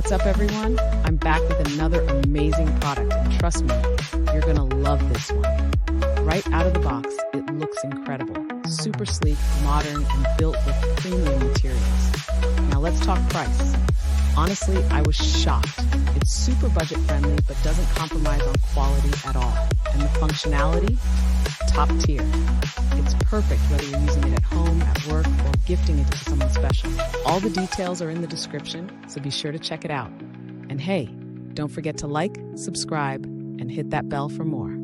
What's up, everyone? I'm back with another amazing product, and trust me, you're gonna love this one. Right out of the box, it looks incredible. Super sleek, modern, and built with premium materials. Now let's talk price. Honestly, I was shocked. It's super budget friendly, but doesn't compromise on quality at all. And the functionality? Top tier. It's perfect whether you're using it at home, at work, or gifting it to someone special. All the details are in the description, so be sure to check it out. And hey, don't forget to like, subscribe, and hit that bell for more.